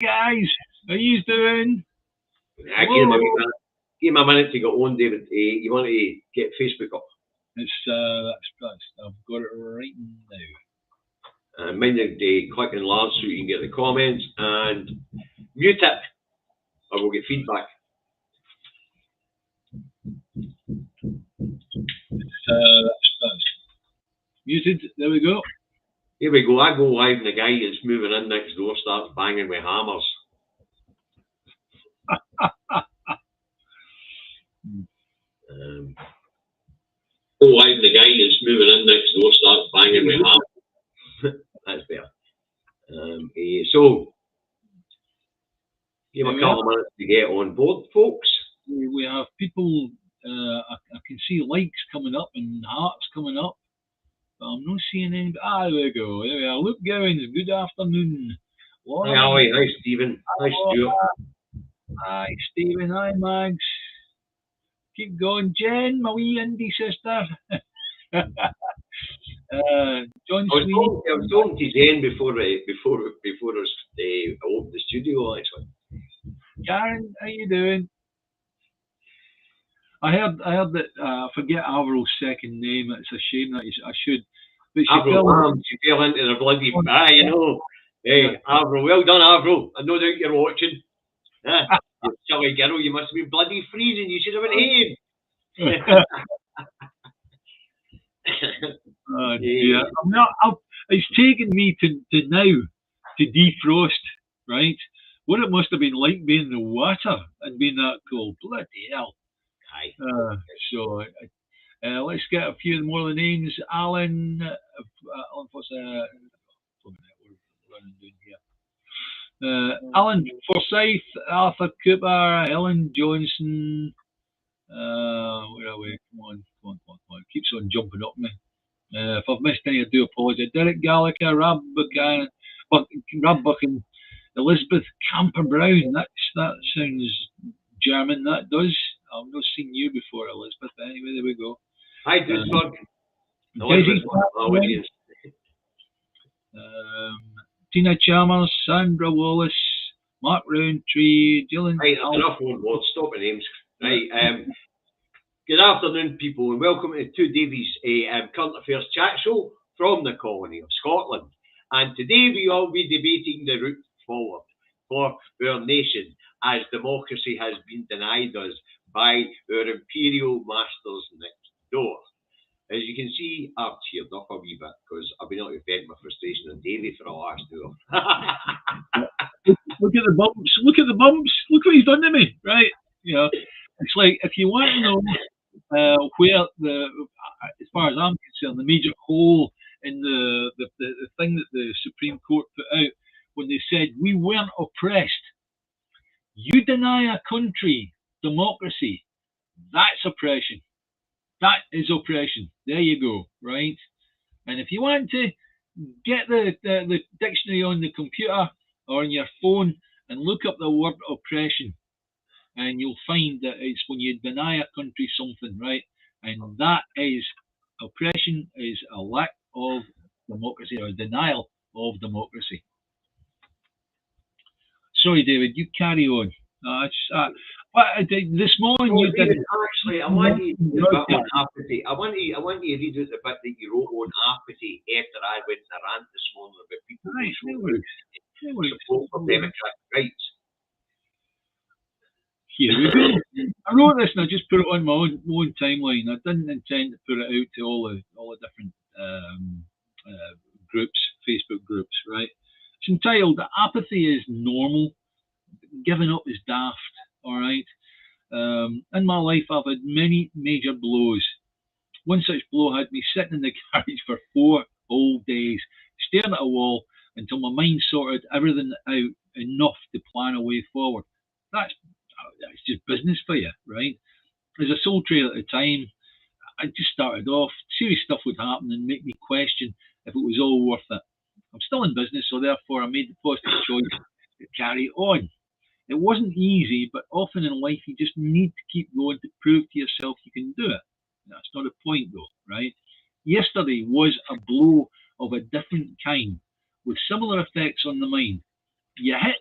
Guys, how you doing? Give him a minute to get on, David. You want to get Facebook up? I've got it right now. Mind you, click enlarge so you can get the comments and mute it, or we'll get feedback. That's muted. There we go. Here we go. I go live, and the guy that's moving in next door starts banging with hammers. Go live, and the guy that's moving in next door starts banging with hammers. That's better. So, give a couple of minutes to get on board, folks. We have people. I can see likes coming up and hearts coming up. But I'm not seeing any. There we go. There we are. Luke Gowans, good afternoon. Hi, Stephen. Hi, Stuart. Hi, Stephen. Hi, Mags. Keep going, Jen, my wee indie sister. John Sweet. I was talking to Jen before I opened the studio, actually. Karen, how you doing? I heard that I forget Avril's second name. It's a shame that I should. But she fell into the bloody you know. Hey, Avril, well done, Avril. I know that you're watching. You silly girl, you must have been bloody freezing. You should have been here. Yeah. It's taken me to now to defrost, right? What it must have been like being in the water and being that cold. Bloody hell. So let's get a few more of the names. Alan, what's Alan Forsyth, Arthur Cooper, Helen Johnson. Where are we? Come on. Keeps on jumping up me. If I've missed any, I do apologise. Derek Gallagher, Rob Buchan, Elizabeth Camper Brown. That sounds German. That does. I've not seen you before, Elizabeth. Anyway, there we go. Hi, Dudsburg. Tina Chalmers, Sandra Wallace, Mark Roundtree, Dylan. Right, that's enough one word. Stop the names. Right. Good afternoon, people, and welcome to Davies' Current Affairs Chat Show from the colony of Scotland. And today we will be debating the route forward for our nation, as democracy has been denied us by our imperial masters next door. As you can see, I've cheered up a wee bit because I've been able to vent my frustration on Davy for the last hour. Look at the bumps. Look at the bumps. Look what he's done to me. Right? You know, it's like if you want to know where as far as I'm concerned, the major hole in the thing that the Supreme Court put out when they said we weren't oppressed. You deny a country democracy, that's oppression. That is oppression. There you go, right? And if you want to get the dictionary on the computer or on your phone and look up the word oppression, and you'll find that it's when you deny a country something, right? And that is, oppression is a lack of democracy or a denial of democracy. Sorry, David, you carry on. This morning you did. Actually, I want you to read out the bit that you wrote on apathy after I went in a rant this morning about people who support for democratic rights. Here we go. I wrote this and I just put it on my own timeline. I didn't intend to put it out to all the different groups, Facebook groups, right? It's entitled "Apathy is Normal, Giving Up is Daft." All right. In my life, I've had many major blows. One such blow had me sitting in the garage for 4 whole days, staring at a wall until my mind sorted everything out enough to plan a way forward. That's just business for you, right? As a sole trader at the time, I just started off. Serious stuff would happen and make me question if it was all worth it. I'm still in business, so therefore I made the positive choice to carry on. It wasn't easy, but often in life you just need to keep going to prove to yourself you can do it. That's not a point though, right? Yesterday was a blow of a different kind with similar effects on the mind. you hit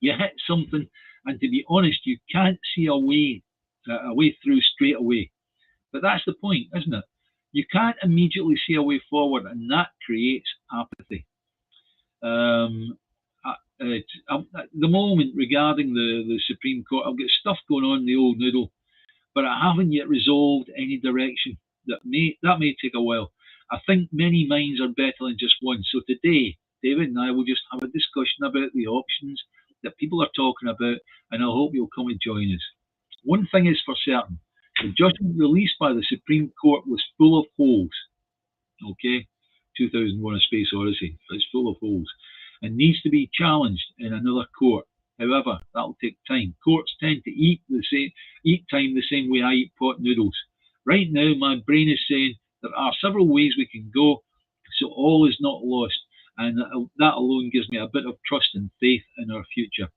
you hit something, and to be honest, you can't see a way through straight away. But that's the point, isn't it? You can't immediately see a way forward, and that creates apathy. Um, at the moment, regarding the Supreme Court, I've got stuff going on in the old noodle, but I haven't yet resolved any direction. That may take a while. I think many minds are better than just one. So today, David and I will just have a discussion about the options that people are talking about, and I hope you'll come and join us. One thing is for certain: the judgment released by the Supreme Court was full of holes. Okay, 2001: A Space Odyssey. It's full of holes and needs to be challenged in another court. However, that'll take time. Courts tend to eat time the same way I eat pot noodles. Right now, my brain is saying there are several ways we can go, so all is not lost, and that alone gives me a bit of trust and faith in our future.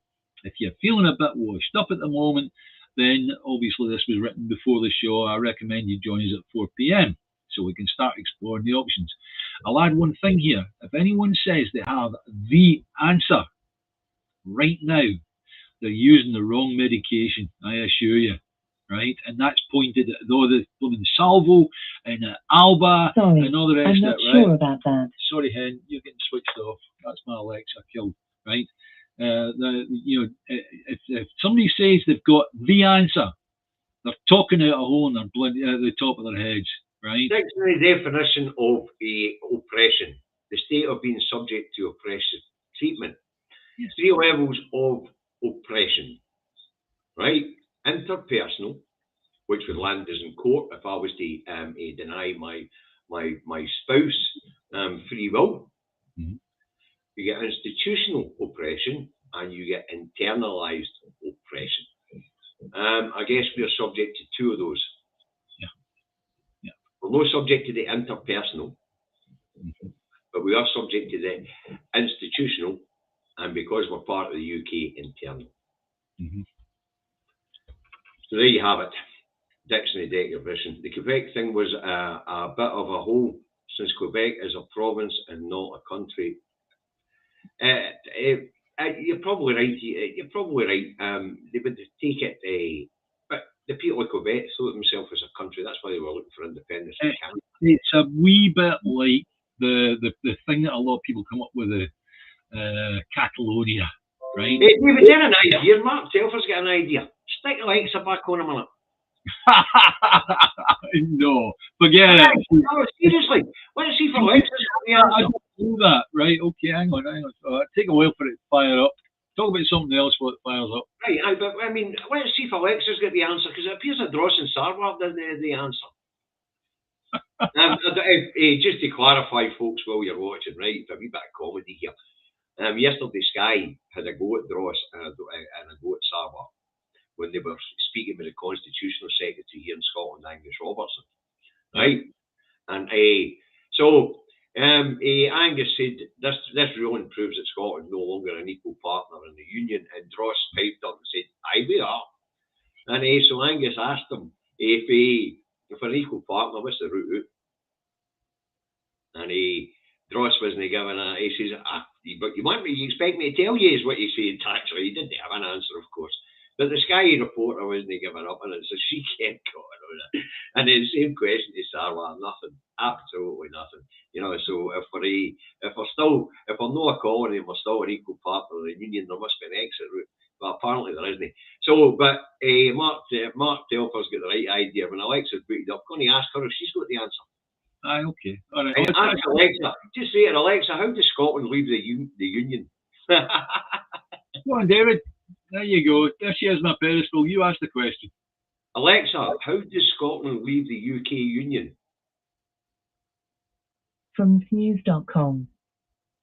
If you're feeling a bit washed up at the moment, then obviously this was written before the show. I recommend you join us at 4 p.m. so we can start exploring the options. I'll add one thing here. If anyone says they have the answer right now, they're using the wrong medication, I assure you. Right? And that's pointed at all the blooming Salvo and Alba Sorry, and all the rest I'm of not it, right? sure about that. Sorry, Hen, you're getting switched off. That's my Alexa killed, right? If somebody says they've got the answer, they're talking out a hole in their blood at the top of their heads, right? Dictionary definition of oppression: the state of being subject to oppressive treatment. Yes. 3 levels of oppression, right? Interpersonal, which would land us in court if I was to deny my spouse free will. Mm-hmm. You get institutional oppression, and you get internalized oppression. I guess we're subject to 2 of those. Yeah. We're not subject to the interpersonal, but we are subject to the institutional, and because we're part of the UK, internal. Mm-hmm. So there you have it. Dictionary definition. The Quebec thing was a bit of a hole, since Quebec is a province and not a country. You're probably right. You're probably right. They would take it, but the people of Quebec thought themselves as a country. That's why they were looking for independence from Canada. It's a wee bit like the thing that a lot of people come up with, Catalonia, right? Hey, David, get an idea. Mark Telfer's got an idea. Stick Alexa back on a minute. No, forget it. No, seriously. Let's see if Alexa's got the I answer. don't do that, right? Okay, hang on. Take a while for it to fire up. Talk about something else while it fires up. Right, but I mean, let's see if Alexa's got the answer, because it appears that Dross and Sarwar did the answer. Just to clarify, folks, while you're watching, right, a wee bit of comedy here. Yesterday, Sky had a go at Dross and a go at Sarwar when they were speaking with the Constitutional Secretary here in Scotland, Angus Robertson, right? And so Angus said this ruling proves that Scotland is no longer an equal partner in the Union, and Dross piped up and said, "Aye, we are." And so Angus asked him if we're an equal partner, what's the route out? And Dross wasn't giving a. He says, "But you expect me to tell you is what he said." Actually, he didn't have an answer, of course. But the Sky reporter wasn't giving up on it, so she kept going on it. And then the same question to Sarwar, nothing, absolutely nothing. You know, so if we're not a colony and we're still an equal partner of the Union, there must be an exit route. But apparently there isn't. So, but Mark Telfer's got the right idea. When Alexa's booted up, going to ask her if she's got the answer. Aye, okay. All right. Ask Alexa. Just say to Alexa, how does Scotland leave the Union? Go on, David. There you go. There she is, my pedestal. You ask the question. Alexa, how does Scotland leave the UK Union? From news.com.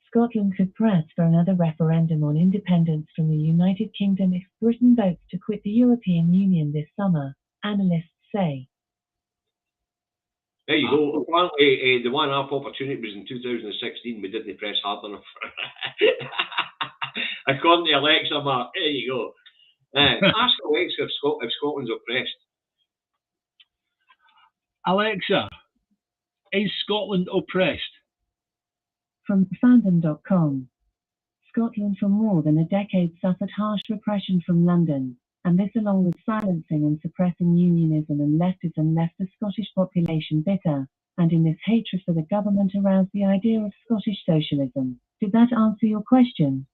Scotland could press for another referendum on independence from the United Kingdom if Britain votes to quit the European Union this summer, analysts say. There you go. Apparently, the one-off opportunity was in 2016. We didn't press hard enough. According to Alexa, Mark. There you go. Ask Alexa if Scotland's oppressed. Alexa, is Scotland oppressed? From fandom.com. Scotland for more than a decade suffered harsh repression from London, and this, along with silencing and suppressing unionism and leftism, left the Scottish population bitter, and in this hatred for the government aroused the idea of Scottish socialism. Did that answer your question?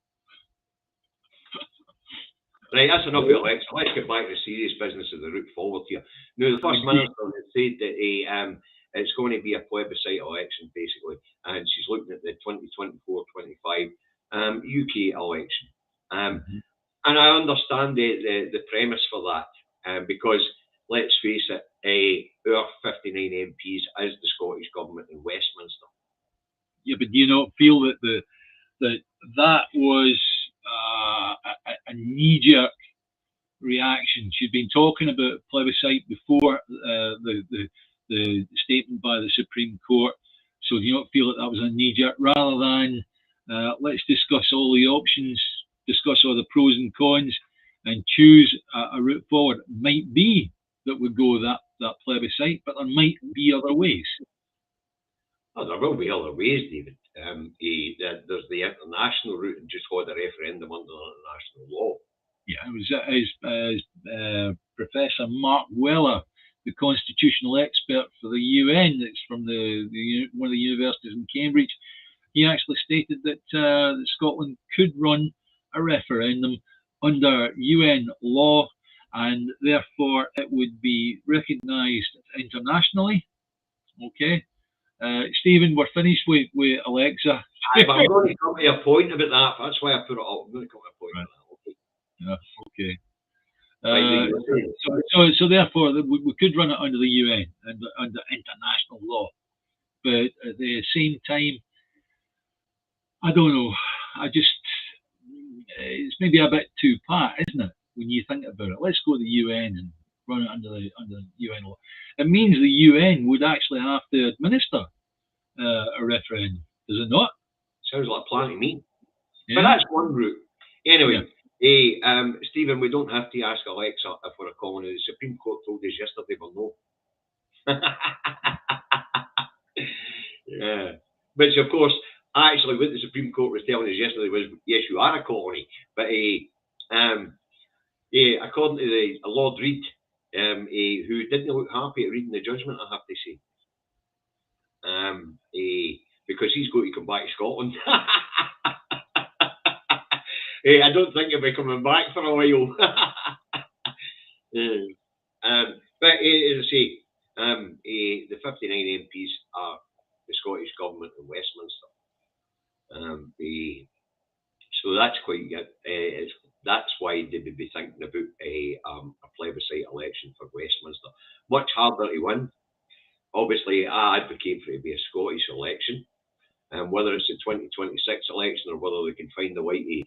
Right, that's enough of Alexa. Let's get back to the serious business of the route forward here. Now, the First Minister has said that it's going to be a plebiscite election, basically, and she's looking at the 2024-25 UK election. And I understand the premise for that, because, let's face it, our 59 MPs is the Scottish Government in Westminster. Yeah, but do you not feel that that was a knee-jerk reaction? She'd been talking about plebiscite before the statement by the Supreme Court. So do you not feel that was a knee-jerk, rather than let's discuss all the options, discuss all the pros and cons, and choose a route forward? It might be that we go that plebiscite, but there might be other ways. Oh, there will be other ways, David. There's the international route and just hold a referendum under international law. Yeah, it was as Professor Mark Weller, the constitutional expert for the UN, that's from one of the universities in Cambridge. He actually stated that Scotland could run a referendum under UN law, and therefore it would be recognised internationally. Okay. Stephen, we're finished with Alexa. But I'm going to come to a point about that. That's why I put it up. I'm going to come to a point about that. Okay. So therefore, we could run it under the UN and under international law, but at the same time, I don't know. It's maybe a bit too pat, isn't it? When you think about it, let's go to the UN and run it under the UN law. It means the UN would actually have to administer a referendum, does it not? Sounds like a plan to me. Yeah. But that's one route. Anyway, Stephen, we don't have to ask Alexa if we're a colony. The Supreme Court told us yesterday we're no. Yeah. Which, of course, actually, what the Supreme Court was telling us yesterday was, yes, you are a colony. But according to Lord Reid, who didn't look happy at reading the judgment, I have to say. Because he's going to come back to Scotland. I don't think he'll be coming back for a while. But as I say, the 59 MPs are the Scottish Government in Westminster. So that's quite good. That's why they would be thinking about a plebiscite election for Westminster. Much harder to win. Obviously, I advocate for it to be a Scottish election. Whether it's the 2026 election or whether they can find a way to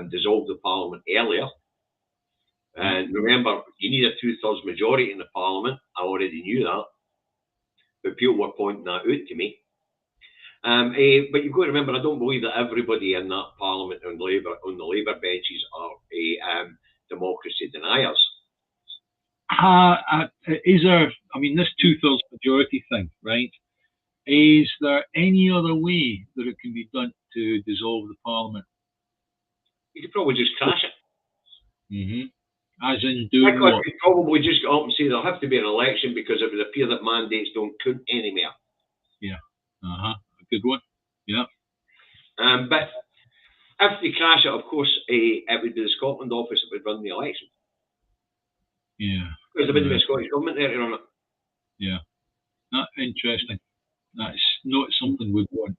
dissolve the Parliament earlier. And remember, you need a 2/3 majority in the Parliament. I already knew that. But people were pointing that out to me. But you've got to remember, I don't believe that everybody in that Parliament on the Labour benches are democracy deniers. Is there, I mean, this 2/3 majority thing, right? Is there any other way that it can be done to dissolve the Parliament? You could probably just crash it. As in doing what? You probably just go up and say there'll have to be an election because it would appear that mandates don't count anymore. Yeah. A good one. Yeah. But if they crash it, of course, it would be the Scotland office that would run the election. Yeah. Because there wouldn't be a Scottish government there to run it. Yeah. Not interesting. That's not something we'd want.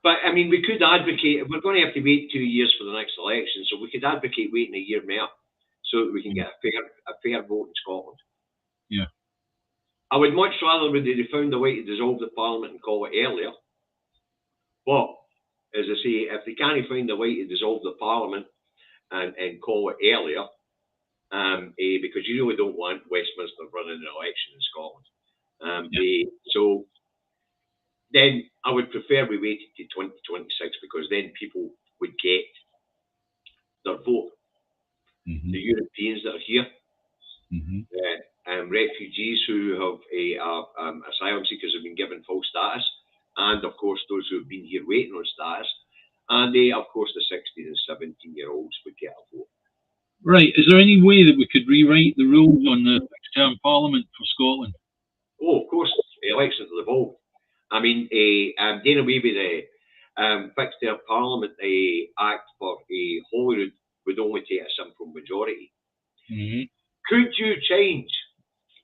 But, I mean, we could advocate, we're going to have to wait 2 years for the next election, so we could advocate waiting a year more so that we can get a fair vote in Scotland. Yeah. I would much rather that they found a way to dissolve the Parliament and call it earlier. But, as I say, if they can't find a way to dissolve the Parliament and call it earlier, because you really don't want Westminster running an election in Scotland. So then I would prefer we waited to 2026 because then people would get their vote. The Europeans that are here, refugees who have asylum seekers have been given full status, and of course those who have been here waiting on status, and of course the 16 and 17-year-olds would get a vote. Right. Is there any way that we could rewrite the rules on the fixed-term parliament for Scotland? Oh, of course, the elections are involved. I mean, doing away with the fixed-term parliament act for Holyrood would only take a simple majority. Mm-hmm. Could you change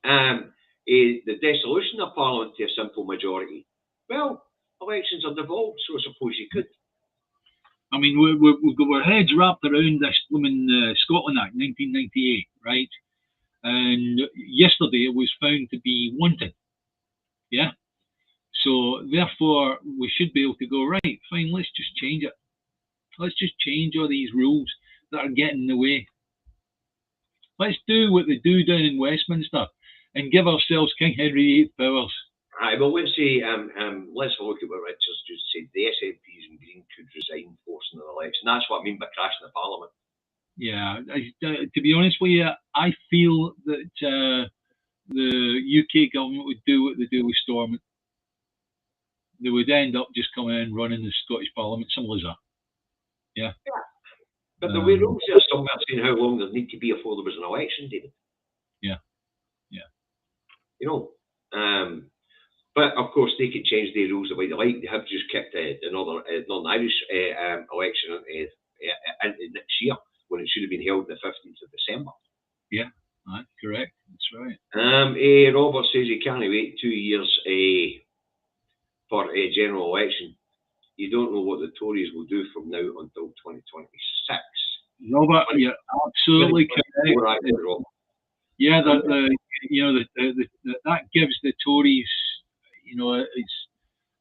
the dissolution of parliament to a simple majority? Well, elections are devolved, so I suppose you could. I mean, we've got our heads wrapped around this blooming Scotland Act, 1998, right? And yesterday it was found to be wanting. Yeah? So, therefore, we should be able to go, right, fine, let's just change it. Let's just change all these rules that are getting in the way. Let's do what they do down in Westminster and give ourselves King Henry VIII powers. Right, well, let's say, let's have a look at what Richard's just said. The SNPs and Green could resign forcing an election. That's what I mean by crashing the parliament. Yeah, to be honest with you, I feel that the UK government would do what they do with Stormont. They would end up just coming in running the Scottish Parliament, simple as that. Yeah. But the way rules are somewhere saying how long there need to be before there was an election, David. Yeah. You know, but of course they could change their rules the way they like. They have just kept another Northern Irish election into next year when it should have been held the 15th of December. Yeah, that's correct. That's right. Robert says he can't wait 2 years for a general election. You don't know what the Tories will do from now until 2026. Robert, you're absolutely correct. Yeah, that gives the Tories,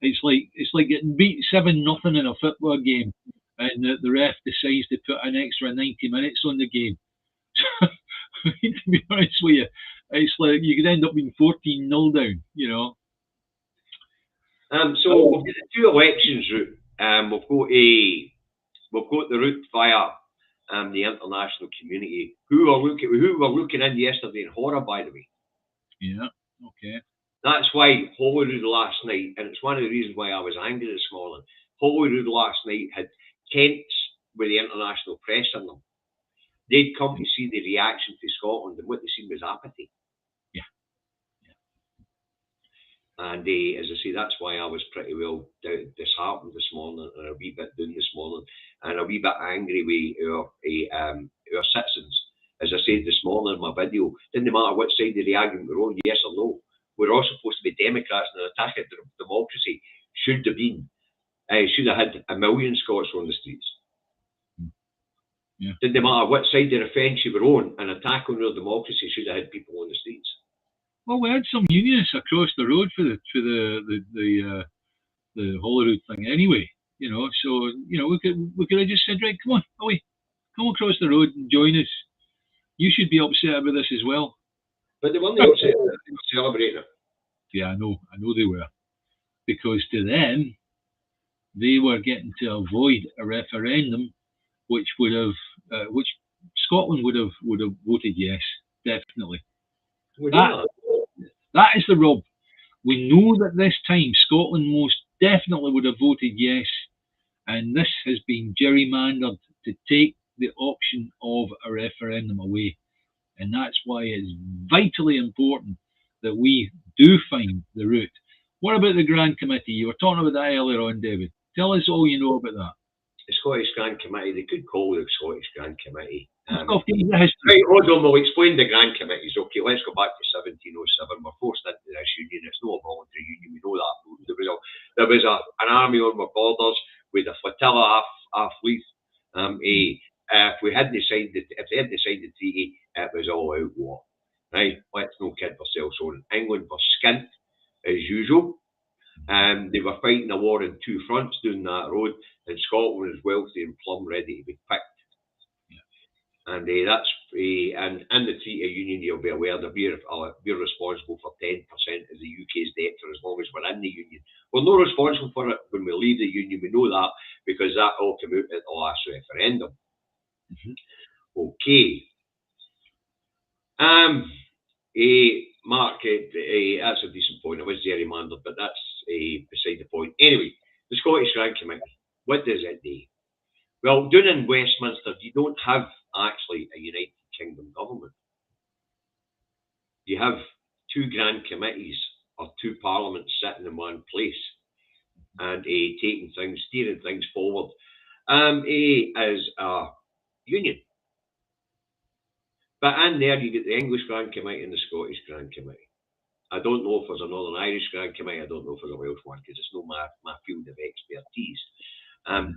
it's like getting beat 7-0 in a football game, and the ref decides to put an extra 90 minutes on the game. To be honest with you, it's like you could end up being 14-0 down. So we've got the two elections route. We've got the route via the international community, who were looking in yesterday in horror, by the way. Yeah. Okay. That's why Holyrood last night, and it's one of the reasons why I was angry this morning. Holyrood last night had tents with the international press in them. They'd come to see the reaction to Scotland, and what they seen was apathy. And as I say, that's why I was pretty well disheartened this morning, and a wee bit down this morning, and a wee bit angry with our citizens. As I said this morning in my video, didn't matter what side of the argument we're on, yes or no. We're all supposed to be Democrats, and an attack at democracy should have had 1 million Scots on the streets. Yeah. Didn't matter what side of the fence you were on, an attack on our democracy should have had people on the streets. Well, we had some unionists across the road for the Holyrood thing anyway, So we could have just said, right, come on, away, come across the road and join us. You should be upset about this as well. But they weren't upset; they were celebrating it. Yeah, I know they were, because to them, they were getting to avoid a referendum, which Scotland would have voted yes, definitely. That is the rub. We know that this time Scotland most definitely would have voted yes, and this has been gerrymandered to take the option of a referendum away. And that's why it's vitally important that we do find the route. What about the Grand Committee? You were talking about that earlier on, David. Tell us all you know about that. The Scottish Grand Committee, they could call it the Scottish Grand Committee. Right, hold on, we'll explain the Grand Committees. Okay, let's go back to 1707. We're forced into this union. It's not a voluntary union, we know that. There was an army on our borders with a flotilla half fleet. If they hadn't signed the treaty, it was all out war. Right? Let's not kid ourselves on. England were skint, as usual. They were fighting a war on two fronts down that road, and Scotland was wealthy and plumb ready to be picked. And that's and in the Treaty of Union, you'll be aware that we're responsible for 10% of the UK's debt for as long as we're in the Union. We're not responsible for it when we leave the Union. We know that because that all came out at the last referendum. Okay. Mark, that's a decent point. It was gerrymandered, but that's beside the point. Anyway, the Scottish Grand Committee, what does it do? Well, down in Westminster, you don't have actually a United Kingdom government. You have two grand committees or two parliaments sitting in one place and taking things, steering things forward as a union. But in there, you get the English Grand Committee and the Scottish Grand Committee. I don't know if there's a Northern Irish Grand Committee. I don't know if there's a Welsh one because it's not my field of expertise.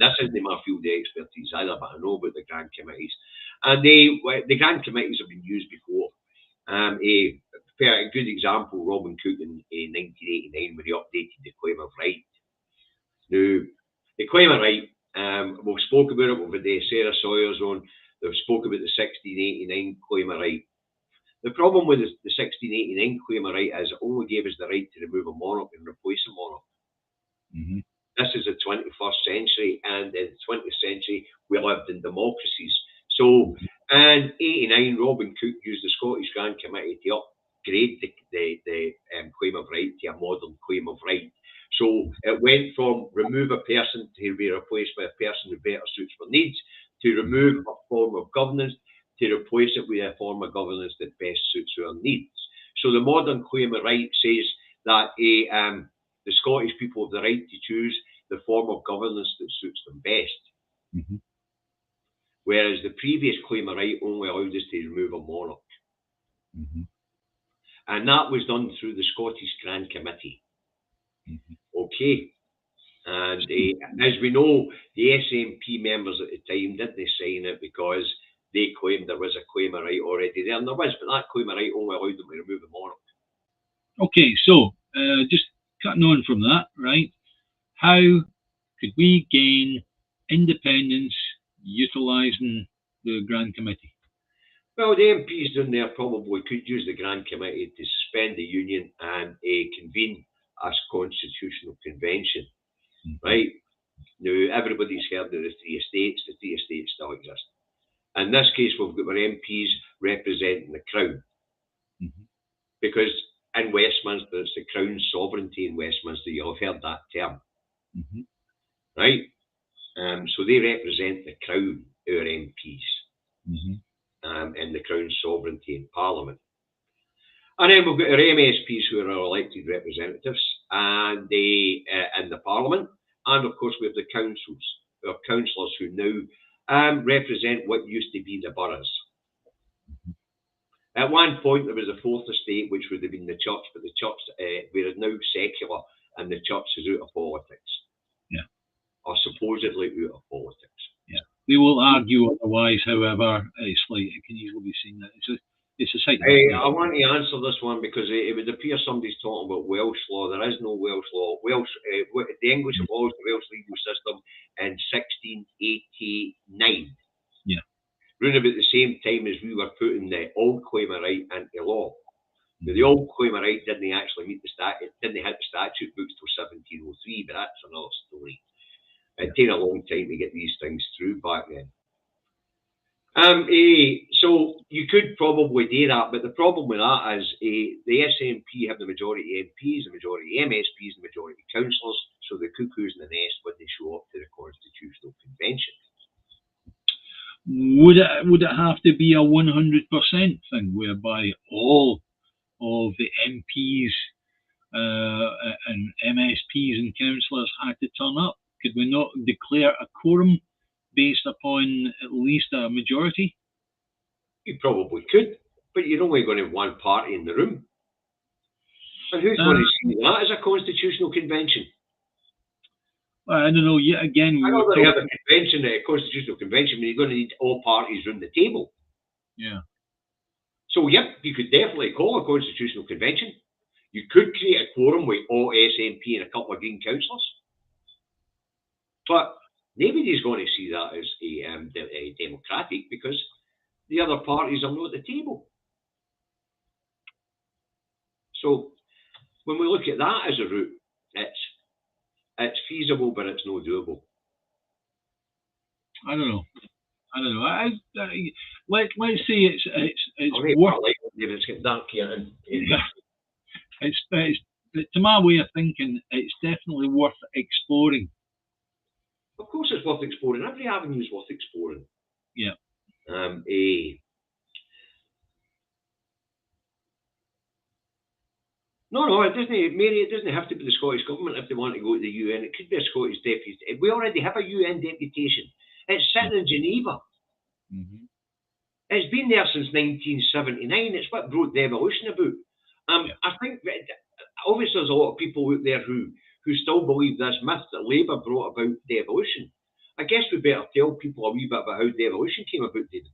This isn't my field of expertise either, but I know about the Grand Committees. And the Grand Committees have been used before. A good example, Robin Cook in 1989 when he updated the Claim of Right. Now, the Claim of Right, we've spoke about it with Sarah Sawyer's on. They've spoke about the 1689 Claim of Right. The problem with the 1689 Claim of Right is it only gave us the right to remove a monarch and replace a monarch. Mm-hmm. This is the 21st century, and in the 20th century, we lived in democracies. So, in 89, Robin Cook used the Scottish Grand Committee to upgrade the Claim of Right to a modern Claim of Right. So, it went from remove a person to be replaced by a person who better suits for needs, to remove a form of governance, to replace it with a form of governance that best suits our needs. So the modern Claim of Right says that the Scottish people have the right to choose the form of governance that suits them best. Mm-hmm. Whereas the previous Claim of Right only allowed us to remove a monarch. Mm-hmm. And that was done through the Scottish Grand Committee. Mm-hmm. Okay. And as we know, the SNP members at the time didn't sign it because they claimed there was a Claim of Right already there, and there was, but that Claim of Right only allowed them to remove the monarch. Okay, so just cutting on from that, right? How could we gain independence utilising the Grand Committee? Well, the MPs down there probably could use the Grand Committee to suspend the Union and convene a constitutional convention, right? Now, everybody's heard of the three estates. The three estates still exist. In this case, we've got our MPs representing the Crown. Because in Westminster, it's the Crown's sovereignty in Westminster. You'll have heard that term. Right? So they represent the Crown, our MPs, and the Crown's sovereignty in Parliament. And then we've got our MSPs, who are our elected representatives, and they in the Parliament. And of course, we have the councils, our councillors who now represent what used to be the boroughs. At one point, there was a fourth estate, which would have been the church, but the church, we are now secular, and the church is out of politics. Yeah. Or supposedly out of politics. Yeah. We will argue otherwise, however, it can easily be seen that it's a site. I want to answer this one because it would appear somebody's talking about Welsh law. There is no Welsh law. The English abolished the Welsh legal system in 1689. Yeah. Around about the same time as we were putting the old Claim of Right into law. Now, the old Claim of Right didn't actually meet the didn't hit the statute books till 1703, but that's another story. It took a long time to get these things through back then. So you could probably do that, but the problem with that is the SNP have the majority of MPs, the majority of MSPs, the majority of councillors, so the cuckoo's in the nest when they show up to the Constitutional Convention. Would it have to be a 100% thing whereby all of the MPs and MSPs and councillors had to turn up? Could we not declare a quorum based upon at least a majority? You probably could, but you're only going to have one party in the room. And who's going to see that as a constitutional convention? I don't know. Yet again, I know they have a convention, a constitutional convention, but you're going to need all parties around the table. Yeah. So, yep, you could definitely call a constitutional convention. You could create a quorum with all SNP and a couple of Green councillors. But nobody's going to see that as a democratic because the other parties are not at the table. So when we look at that as a route, it's feasible, but it's not doable. I don't know. Let's say it's worth. It's getting dark here. To my way of thinking, it's definitely worth exploring. Of course it's worth exploring. Every avenue is worth exploring. Yeah. No, it doesn't, Mary. It doesn't have to be the Scottish Government if they want to go to the UN. It could be a Scottish deputy. We already have a UN deputation. It's sitting in Geneva. Mm-hmm. It's been there since 1979. It's what brought devolution about. I think that obviously there's a lot of people out there who still believe this myth that Labour brought about devolution. I guess we better tell people a wee bit about how devolution came about, David.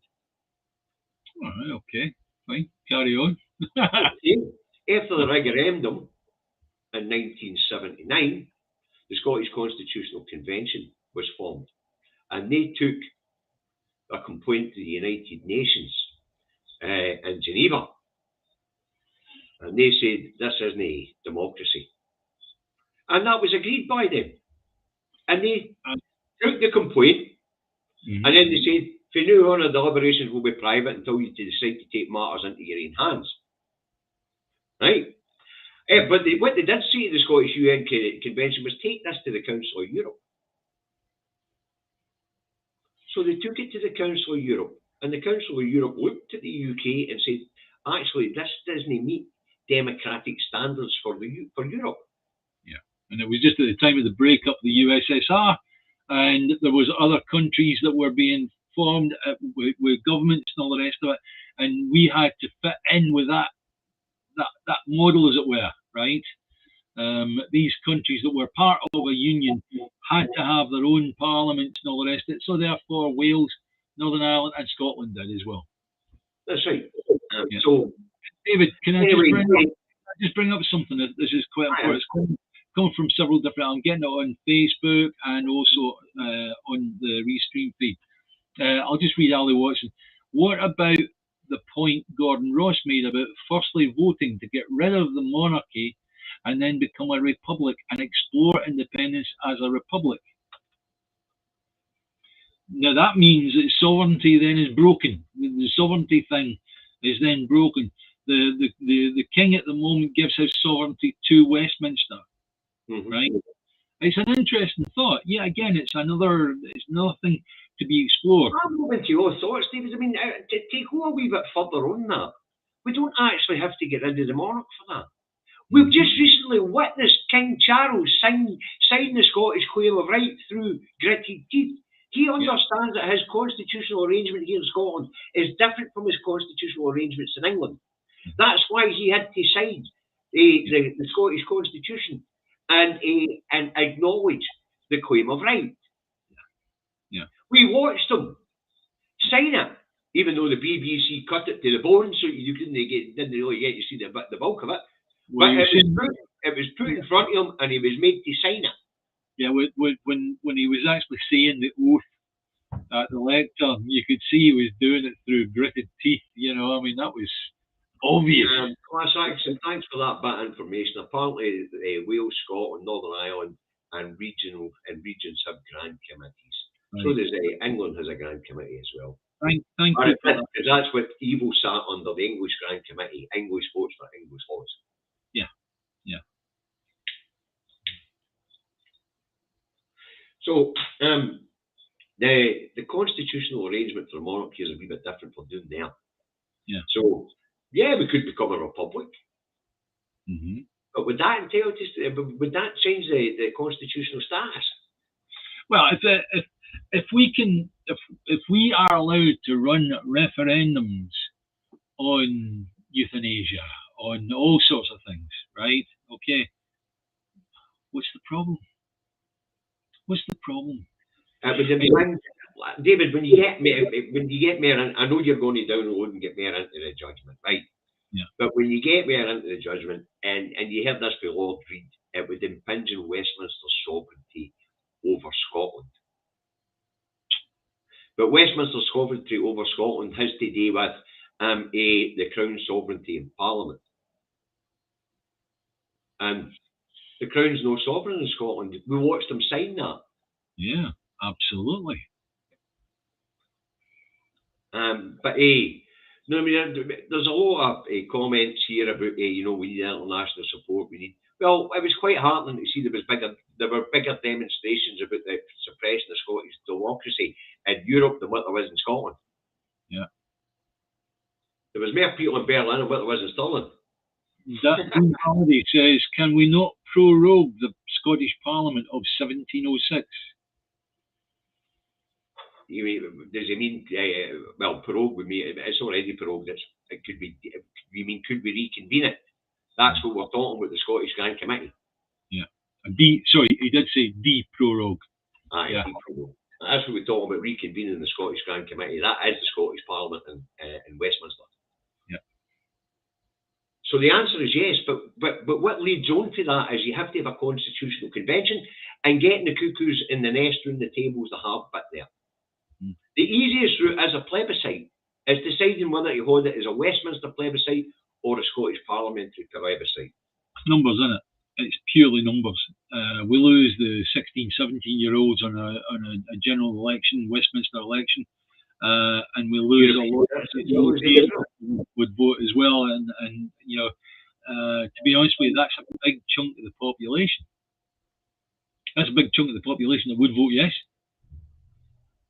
All right, okay, fine, carry on. After the referendum in 1979, the Scottish Constitutional Convention was formed, and they took a complaint to the United Nations in Geneva, and they said this isn't a democracy, and that was agreed by them, and they took the complaint, and then they said, from now on, the deliberations will be private until you decide to take matters into your own hands, right? But what they did say to the Scottish UN Convention was take this to the Council of Europe. So they took it to the Council of Europe, and the Council of Europe looked at the UK and said, actually, this doesn't meet democratic standards for Europe. Yeah, and it was just at the time of the breakup of the USSR, and there was other countries that were being formed with governments and all the rest of it, and we had to fit in with that model, as it were, right? These countries that were part of a union had to have their own parliaments and all the rest of it. So therefore, Wales, Northern Ireland, and Scotland did as well. That's right. Yeah. So, David, can I just bring up something that this is quite important? It's coming from several different. I'm getting it on Facebook and also on the Restream feed. I'll just read Ali Watson. What about the point Gordon Ross made about firstly voting to get rid of the monarchy and then become a republic and explore independence as a republic? Now that means that sovereignty then is broken. The sovereignty thing is then broken. The king at the moment gives his sovereignty to Westminster, right? It's an interesting thought. Yeah, again, it's another thing to be explored. I'm open to your thoughts, David. I mean, to go a wee bit further on that, we don't actually have to get rid of the monarch for that. We've just recently witnessed King Charles sign the Scottish Claim of Right through gritted teeth. He understands that his constitutional arrangement here in Scotland is different from his constitutional arrangements in England. That's why he had to sign the Scottish Constitution and acknowledge the Claim of Right. Yeah. We watched him sign it, even though the BBC cut it to the bone, so you didn't really get to see the bulk of it. But it was put in front of him, and he was made to sign it. Yeah, when he was actually saying the oath at the lectern, you could see he was doing it through gritted teeth. You know, I mean, that was obvious. Thanks for that bit of information. Apparently, Wales, Scotland, Northern Ireland, and regions have grand committees. Right. So does England has a grand committee as well. Thank you for that. Because that's what evil sat under, the English Grand Committee. English votes for English laws. Yeah. So the constitutional arrangement for a monarchy is a wee bit different from doing there. Yeah. So we could become a republic. Mm-hmm. But would that entail would that change the constitutional status? Well, if we are allowed to run referendums on euthanasia, on all sorts of things, right? Okay. What's the problem? David, when you get me, I know you're going to download and get me into the judgment, right? Yeah. But when you get me into the judgment, and you heard this from Lord Reid, it would impinge on Westminster's sovereignty over Scotland. But Westminster's sovereignty over Scotland has to do with the Crown's sovereignty in Parliament. And the Crown's no sovereign in Scotland. We watched them sign that. Yeah, absolutely. But no, I mean, there's a lot of comments here about we need international support. We Well, it was quite heartening to see there were bigger demonstrations about the suppression of Scottish democracy in Europe than what there was in Scotland. Yeah. There was more people in Berlin than what there was in Stirling. That Dean Halliday says, can we not prorogue the Scottish Parliament of 1706? Does he mean, well, prorogue would mean, it's already prorogued. It could be, you mean, could we reconvene it? That's what we're talking about, the Scottish Grand Committee. Yeah. Sorry, he did say de-prorogue. Aye, yeah. De-prorogue. That's what we're talking about, reconvening the Scottish Grand Committee. That is the Scottish Parliament in Westminster. Yeah. So the answer is yes, but what leads on to that is you have to have a constitutional convention, and getting the cuckoos in the nest round the table is the hard bit there. Mm. The easiest route as a plebiscite is deciding whether to hold it as a Westminster plebiscite or a Scottish parliamentary plebiscite. Numbers, isn't it? It's purely numbers. We lose the 16, 17-year-olds on a general election, Westminster election, and we lose a lot of people would vote as well. And you know, to be honest with you, that's a big chunk of the population. That's a big chunk of the population that would vote yes.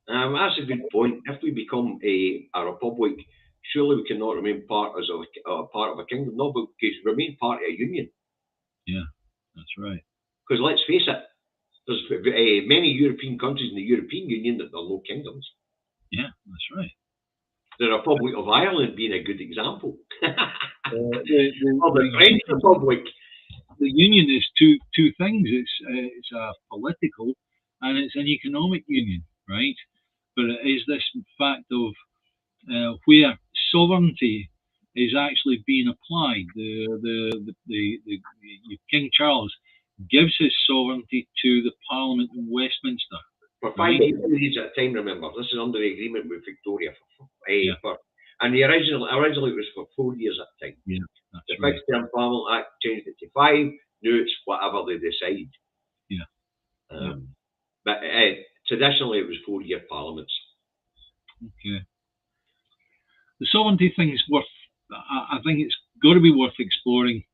That's a good point. If we become a republic, surely we cannot remain part of a kingdom. No, but remain part of a union. Yeah, that's right. Because let's face it, there's many European countries in the European Union that are no kingdoms. Yeah, that's right. The Republic of Ireland being a good example. the French Republic. The union is two things. It's a political and it's an economic union, right? But it is this fact of where sovereignty is actually being applied. King Charles gives his sovereignty to the Parliament in Westminster. For 5 years at a time, remember. This is under the agreement with Victoria. And originally it was for 4 years at a time. Yeah, the Fixed Term Parliament Act changed it to 5. Now it's whatever they decide. Yeah. But traditionally it was 4-year parliaments. Okay. The sovereignty thing is I think it's got to be worth exploring.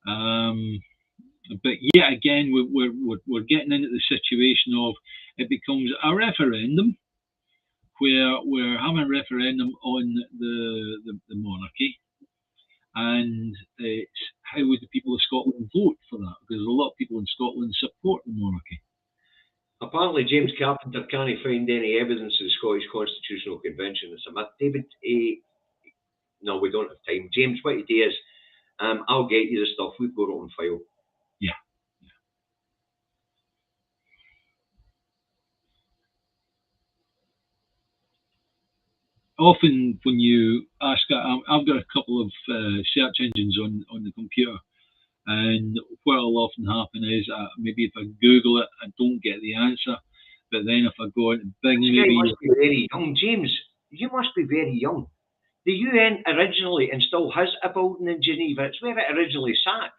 But yet again, we're getting into the situation of it becomes a referendum where we're having a referendum on the monarchy, and it's how would the people of Scotland vote for that? Because a lot of people in Scotland support the monarchy. Apparently, James Carpenter can't find any evidence of the Scottish Constitutional Convention. It's a myth. David, no, we don't have time. James, what you do is, I'll get you the stuff. We've got it on file. Yeah. Often when you ask, I've got a couple of search engines on the computer, and what will often happen is maybe if I Google it, I don't get the answer, but then if I go into Bing, maybe you must be very young, James. You must be very young. The UN originally, and still has a building in Geneva. It's where it originally sat.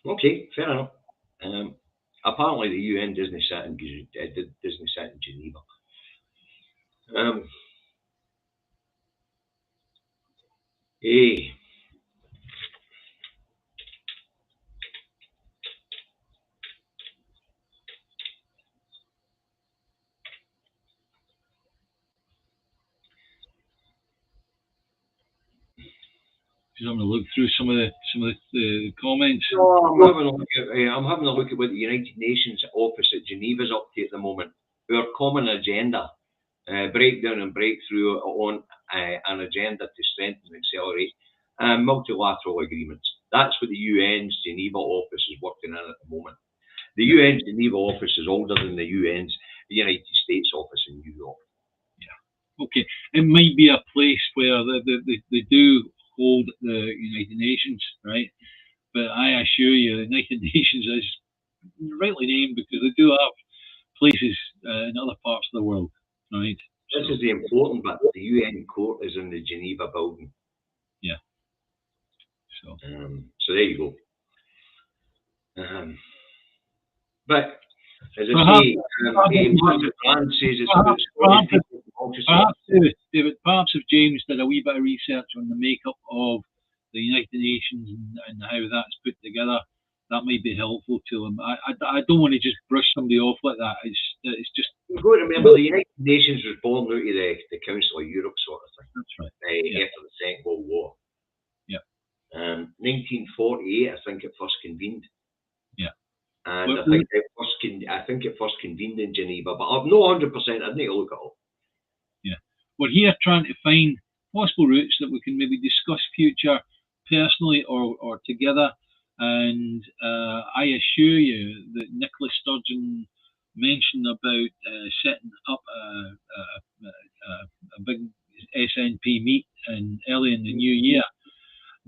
Okay, fair enough. Apparently, the UN doesn't sit in Geneva. Just having a look through some of the comments. No, I'm having a look at what the United Nations office at Geneva is up to at the moment. Our common agenda, breakdown and breakthrough on an agenda to strengthen and accelerate multilateral agreements. That's what the UN's Geneva office is working on at the moment. The UN's Geneva office is older than the United States office in New York. Yeah. Okay. It might be a place where they do hold the United Nations, right? But I assure you, the United Nations is rightly named because they do have places in other parts of the world, right? This is the important bit. The UN court is in the Geneva building. Yeah. So there you go. But as I say, Margaret Brand says it's about Scottish people Perhaps if James did a wee bit of research on the makeup of the United Nations and how that's put together, that might be helpful to him. I don't want to just brush somebody off like that. It's just. You've got to remember the United Nations was born out of the Council of Europe sort of thing. That's right. After the Second World War. Yeah. 1948, I think it first convened. Yeah. And I think it first convened in Geneva, but I'm not 100%. I'd need to look it up. Yeah. We're here trying to find possible routes that we can maybe discuss future personally or together. And I assure you that Nicola Sturgeon mentioned about setting up a big SNP meet early in the new year.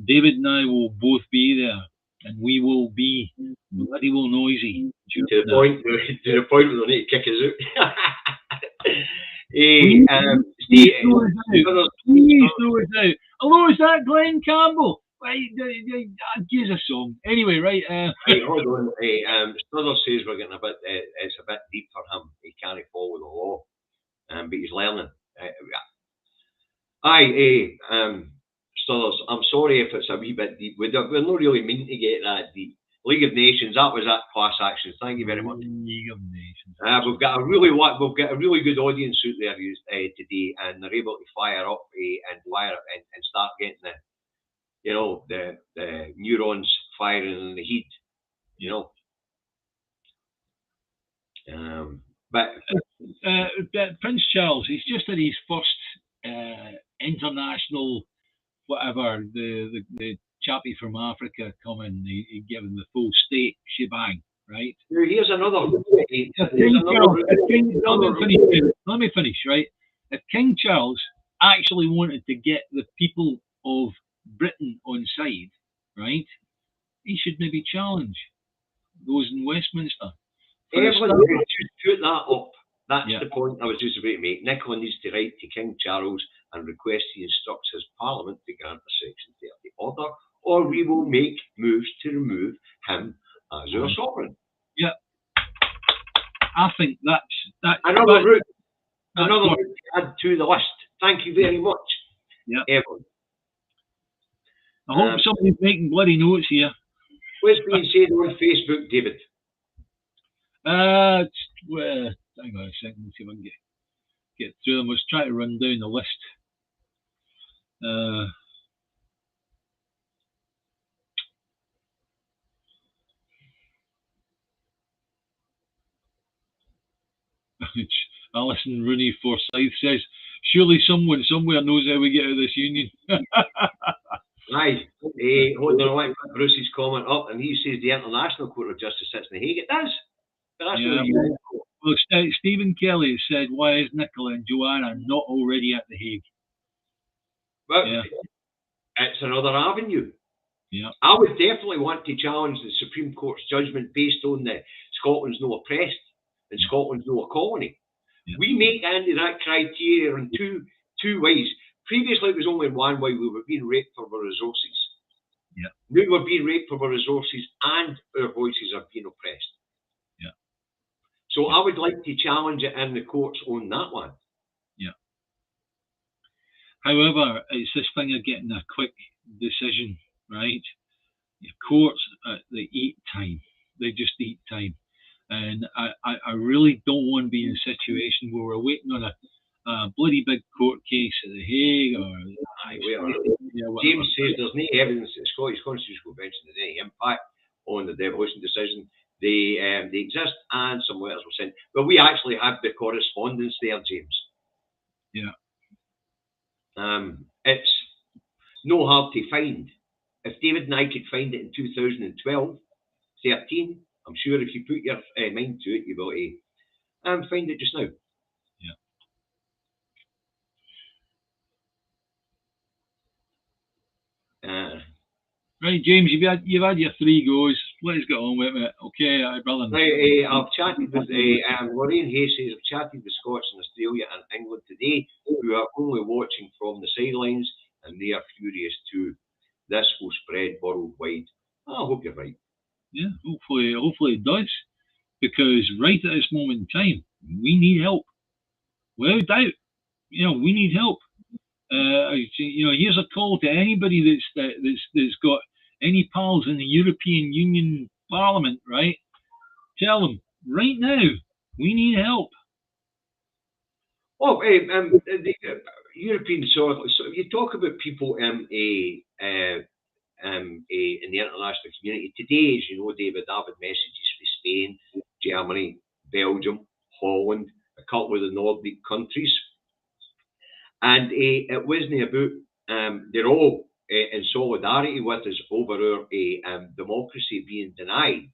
David and I will both be there, and we will be bloody well noisy. To the point where they'll need to kick us out. Please throw us out. Hello, is that Glenn Campbell? Give us a song. Anyway, right. Right, hold on. Struthers says we're getting it's a bit deep for him. He can't follow the law, but he's learning. Struthers, I'm sorry if it's a wee bit deep. We're not really meaning to get that deep. League of Nations, that was that class action. Thank you very much. League of Nations. We've got a really good audience out there today, and they're able to fire up and start getting the neurons firing in the heat, But Prince Charles, he's just had his first international whatever, the chappie from Africa coming, he gave him the full state shebang, right? Here's another. Let me finish, right? If King Charles actually wanted to get the people of Britain on side, right, he should maybe challenge those in Westminster. Everyone just put that up. That's the point I was just about to make. Nicola needs to write to King Charles and request he instructs his Parliament to grant a Section 30 order, or we will make moves to remove him as our sovereign. Yeah. I think that's another route to add to the list. Thank you very much. Yeah. Everyone. I hope somebody's making bloody notes here. What's being said on Facebook, David? Hang on a second, let's see if I can get through them. Let's try to run down the list. Alison Rooney Forsyth says, surely someone somewhere knows how we get out of this union. Aye. Hold on, I want to put Bruce's comment up, and he says the International Court of Justice sits in the Hague. It does. But that's well, Stephen Kelly said, why is Nicola and Joanna not already at the Hague? Well, it's another avenue. Yeah. I would definitely want to challenge the Supreme Court's judgment based on the Scotland's no oppressed and Scotland's no a colony. Yeah. We make into that criteria in two ways. Previously, it was only in one way. We were being raped for our resources. Yeah. Now we're being raped for our resources and our voices are being oppressed. Yeah. So I would like to challenge it in the courts on that one. Yeah. However, it's this thing of getting a quick decision, right? The courts, they eat time. They just eat time. And I really don't want to be in a situation where we're waiting on a bloody big court case at the Hague or James says there's no evidence that the Scottish Constitutional Convention had any impact on the devolution decision. They exist and some letters were sent. But we actually have the correspondence there, James. Yeah. It's no hard to find. If David and I could find it in 2012, 13, I'm sure if you put your mind to it, you will find it just now. Right, James, you've had your 3 goes. Let's get on with it. Okay, brother. Right, I've chatted with Lorraine Hayes says I've chatted with Scots in Australia and England today who are only watching from the sidelines and they are furious too. This will spread worldwide. I hope you're right. Yeah, hopefully it does. Because right at this moment in time, we need help. Without doubt. we need help. Here's a call to anybody that's got any pals in the European Union Parliament, right? Tell them right now we need help. Oh, the European so you talk about people in the international community today, as you know, David, I've had messages from Spain, Germany, Belgium, Holland, a couple of the Nordic countries, and it wasn't about they're all in solidarity with us over our democracy being denied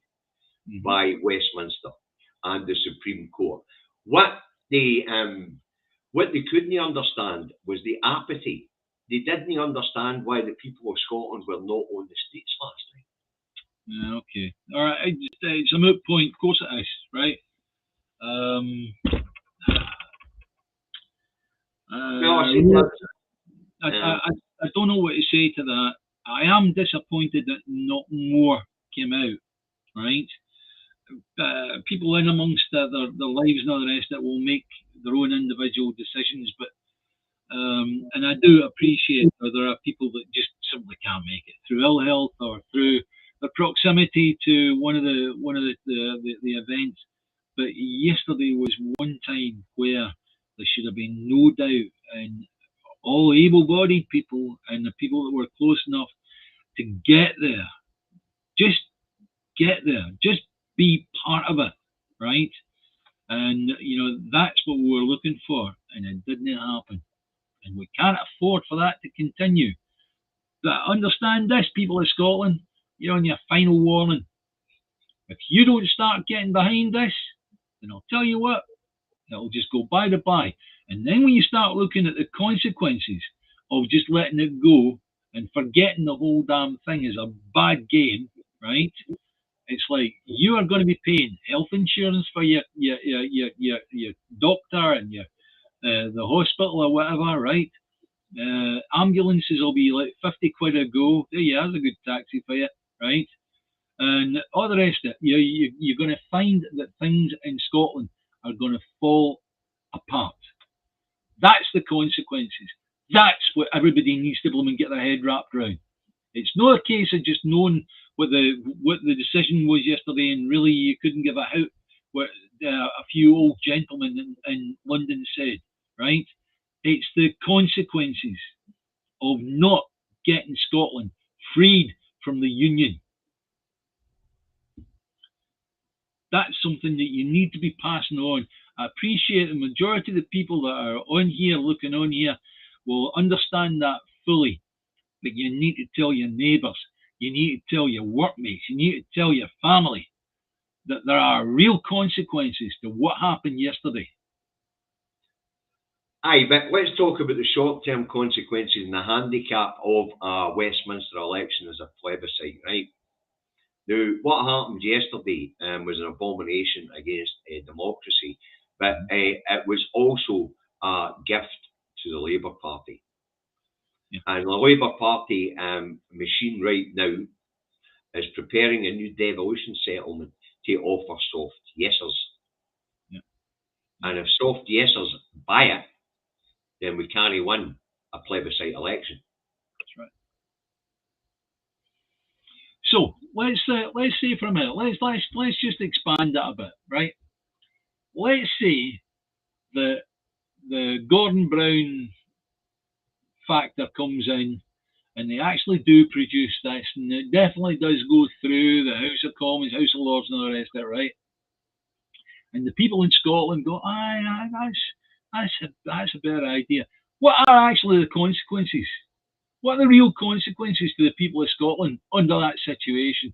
by Westminster and the Supreme Court. What they couldn't understand was the apathy. They didn't understand why the people of Scotland were not on the streets last night. Yeah, okay. All right. It's a moot point. Of course it is, right? I don't know what to say to that. I am disappointed that not more came out, right? People in amongst their lives and all the rest that will make their own individual decisions, but and I do appreciate that there are people that just simply can't make it through ill health or through the proximity to one of the events. But yesterday was one time where there should have been no doubt, and all able-bodied people and the people that were close enough to get there, just get there, just be part of it, right? And that's what we were looking for, and it didn't happen. And we can't afford for that to continue. But understand this, people of Scotland, you're on your final warning. If you don't start getting behind this, then I'll tell you what, it'll just go by the by. And then when you start looking at the consequences of just letting it go and forgetting the whole damn thing is a bad game, right? It's like you are going to be paying health insurance for your doctor and your the hospital or whatever, right? Ambulances will be like 50 quid a go. Yeah, that's a good taxi for you, right? And all the rest of it. You're going to find that things in Scotland are going to fall apart. That's the consequences. That's what everybody needs to get their head wrapped around. It's not a case of just knowing what the decision was yesterday, and really you couldn't give a hoot what a few old gentlemen in London said, right? It's the consequences of not getting Scotland freed from the Union. That's something that you need to be passing on. I appreciate the majority of the people that are on here, looking on here, will understand that fully. But you need to tell your neighbours, you need to tell your workmates, you need to tell your family that there are real consequences to what happened yesterday. Aye, but let's talk about the short-term consequences and the handicap of a Westminster election as a plebiscite, right? Now, what happened yesterday was an abomination against democracy, but it was also a gift to the Labour Party. Yeah. And the Labour Party machine right now is preparing a new devolution settlement to offer soft yesers. Yeah. And if soft yesers buy it, then we can't win a plebiscite election. That's right. So let's say for a minute, let's just expand that a bit, right? Let's say that the Gordon Brown factor comes in, and they actually do produce this, and it definitely does go through the House of Commons, House of Lords, and all the rest of it, right? And the people in Scotland go, that's a better idea. What are actually the consequences? What are the real consequences to the people of Scotland under that situation?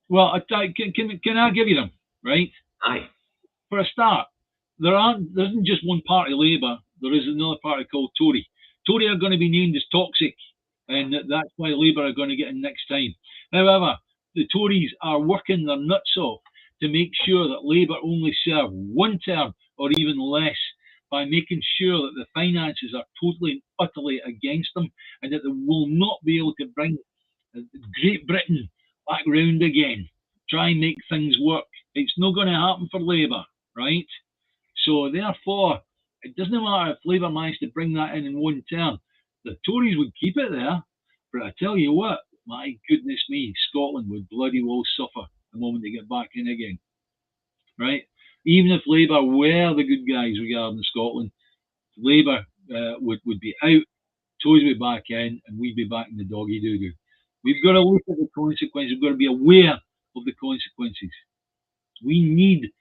Well, can I give you them, right? Aye. For a start, there isn't just one party, Labour. There is another party called Tory. Tory are going to be named as toxic, and that's why Labour are going to get in next time. However, the Tories are working their nuts off to make sure that Labour only serve one term or even less, by making sure that the finances are totally and utterly against them, and that they will not be able to bring Great Britain back round again, try and make things work. It's not going to happen for Labour, right? So therefore, it doesn't matter if Labour managed to bring that in one term. The Tories would keep it there, but I tell you what, my goodness me, Scotland would bloody well suffer the moment they get back in again, right? Even if Labour were the good guys regarding Scotland, Labour would be out, Tories would be back in, and we'd be back in the doggy doo-doo. We've got to look at the consequences. We've got to be aware of the consequences. We need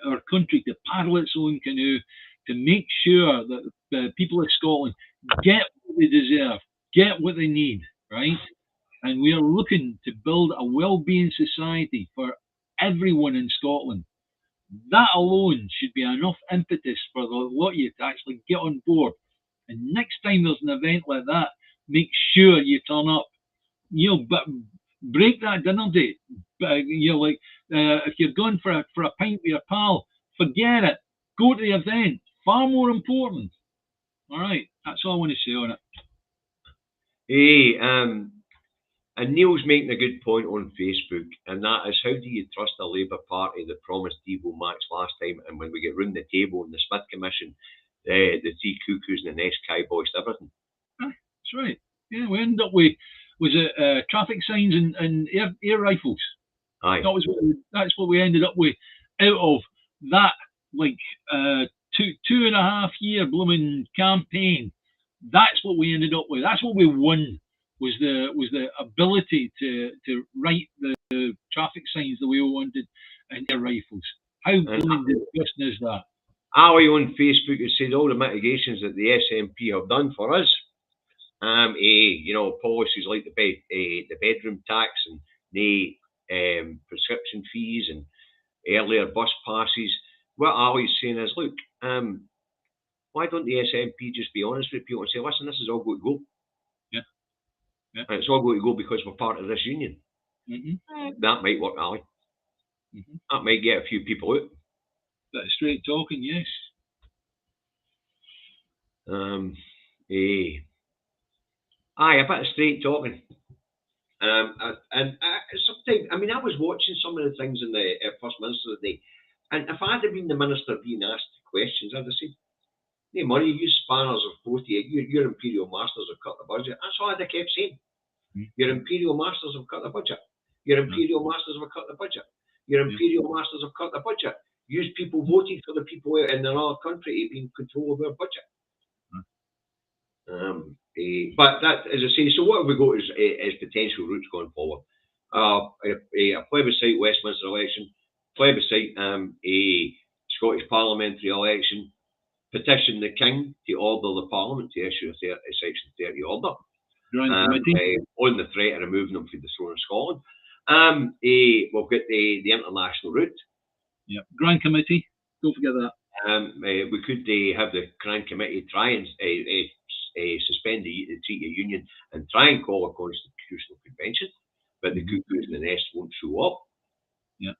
our country to paddle its own canoe, to make sure that the people of Scotland get what they deserve, get what they need, right? And we are looking to build a well-being society for everyone in Scotland. That alone should be enough impetus for the lot of you to actually get on board. And next time there's an event like that, make sure you turn up. But break that dinner date. If you're going for a pint with your pal, forget it. Go to the event. Far more important. All right, that's all I want to say on it. Hey, and Neil's making a good point on Facebook, and that is, how do you trust a Labour Party that promised Devo Max last time, and when we get round the table in the Smith Commission, the three cuckoos and the next guy voiced everything? That's right. Yeah, we ended up with, was it traffic signs and air rifles? Aye. That's what we ended up with out of that, like, 2.5 year blooming campaign. That's what we ended up with. That's what we won. Was the ability to write the traffic signs the way we wanted and air rifles. How blooming disgusting is that? Ali on Facebook has said all the mitigations that the SNP have done for us. Policies like the bedroom tax and the prescription fees and earlier bus passes. What Ali's saying is, look, why don't the SNP just be honest with people and say, listen, this is all going to go. Yeah. And it's all going to go because we're part of this union. Mm-hmm. That might work, Ali. Mm-hmm. That might get a few people out. Bit of straight talking, yes. Aye, a bit of straight talking. Sometimes, I mean, I was watching some of the things in the First Minister today, and if I'd have been the Minister being asked questions, I'd have said, no money, you spanners of 40, your Imperial Masters have cut the budget. That's all I'd have kept saying. Your Imperial Masters have cut the budget. Your Imperial Masters have cut the budget. Your Imperial Masters have cut the budget. Use people voted for the people in another country to be in control of their budget. But that, as I say, so what have we got as potential routes going forward? A plebiscite Westminster election, plebiscite a Scottish parliamentary election, petition the King to order the Parliament to issue a Section 30 order on the threat of removing them from the throne of Scotland. We'll get the international route. Yeah, Grand Committee, don't forget that. We could have the Grand Committee try and suspend the Treaty of Union and try and call a constitutional convention, but the cuckoos in the nest won't show up. Yeah.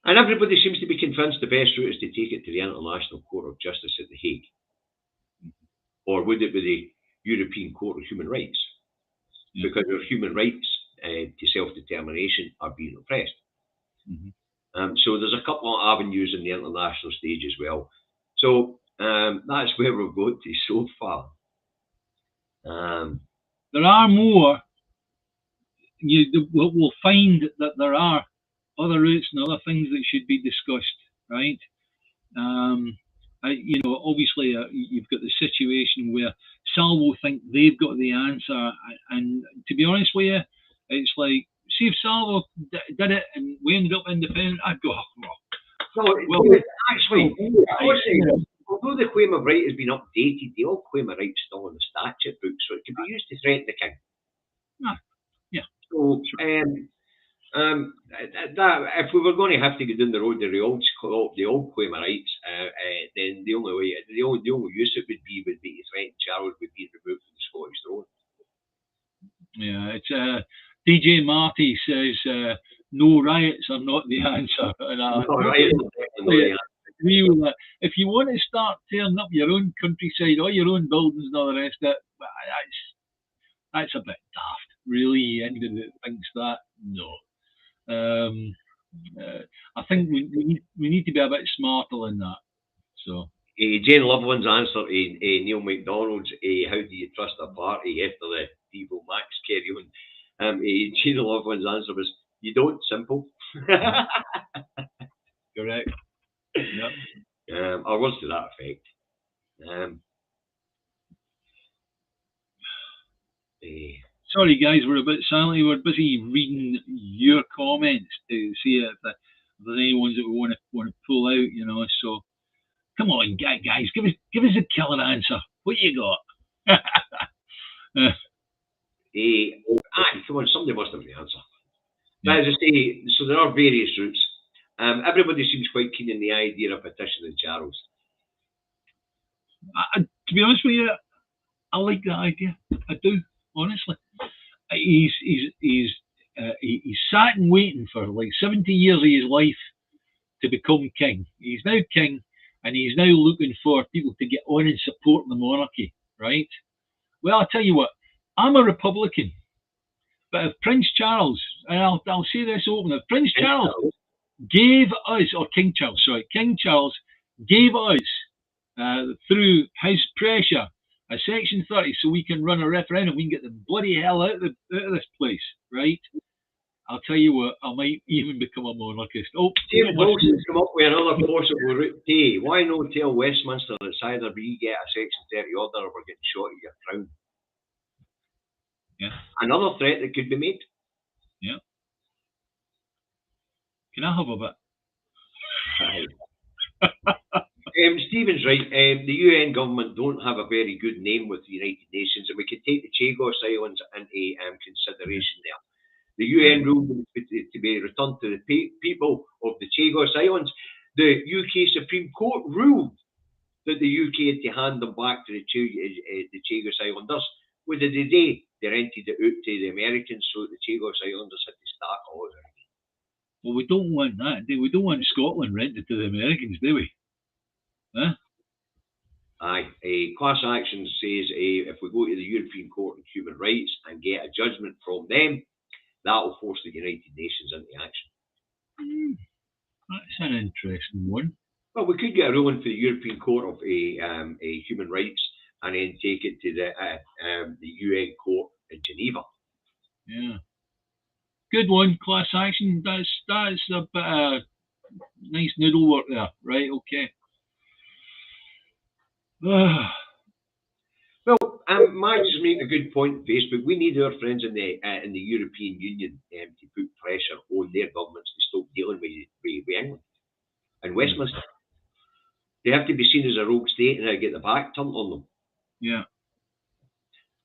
And everybody seems to be convinced the best route is to take it to the International Court of Justice at The Hague. Or would it be the European Court of Human Rights? Yeah. Because our human rights to self-determination are being oppressed. So there's a couple of avenues in the international stage as well. So that's where we've got to so far. There are more. We'll find that there are other routes and other things that should be discussed, right? Obviously, you've got the situation where Salvo think they've got the answer, and to be honest with you, it's like, see if Salvo did it and we ended up independent, I'd go, actually, although the claim of right has been updated, the old claim of right's still in the statute book, so it can be used to threaten the King. Yeah. So, if we were going to have to go down the road to the old claim of rights, then the only use it would be to threaten Charles with being removed from the Scottish throne. Yeah, it's DJ Marty says no, riots are not the answer. Agree with that. If you want to start tearing up your own countryside or your own buildings and all the rest of it, that's a bit daft. Really, anybody that thinks that, no. I think we need to be a bit smarter than that. So. Jane Loveland's answer to Neil MacDonald's how do you trust a party after the Devo Max carry on? Jane Loveland's answer was, you don't, simple. Correct. Yep. Or words to that effect. Sorry guys, we're a bit silent. We're busy reading your comments to see if there's any ones that we want to pull out, you know. So come on, guys, give us a killer answer. What you got? Come on, somebody must have the answer. But as I say, so there are various routes. Everybody seems quite keen in the idea of petitioning Charles. To be honest with you, I like that idea. I do, honestly. He's sat and waiting for like 70 years of his life to become king. He's now king, and he's now looking for people to get on and support the monarchy, right? Well, I'll tell you what, I'm a Republican, but if Prince Charles, and I'll say this openly, if Prince Charles gave us, or King Charles gave us, through his pressure, a Section 30 so we can run a referendum, we can get the bloody hell out of this place, right? I'll tell you what, I might even become a monarchist. David Wilson's come up with another possible route to why not tell Westminster it's either we get a Section 30 order or we're getting shot at your crown. Yeah. Another threat that could be made. Yeah. Can I have a bit? Stephen's right. The UN government don't have a very good name with the United Nations, and we could take the Chagos Islands into consideration there. The UN ruled to be returned to the people of the Chagos Islands. The UK Supreme Court ruled that the UK had to hand them back to the Chagos Islanders. What did they do? They rented it out to the Americans, so the Chagos Islanders had to start all over again. Well, we don't want that. We don't want Scotland rented to the Americans, do we? Huh? Aye. Class action says if we go to the European Court of Human Rights and get a judgment from them, that will force the United Nations into action. That's an interesting one. Well, we could get a ruling for the European Court of Human Rights and then take it to the UN Court in Geneva. Yeah. Good one, class action. That's a bit of nice noodle work there. Right, okay. Well, Max is making a good point on Facebook. We need our friends in the European Union to put pressure on their governments to stop dealing with England and Westminster. They have to be seen as a rogue state and get the back turned on them. Yeah.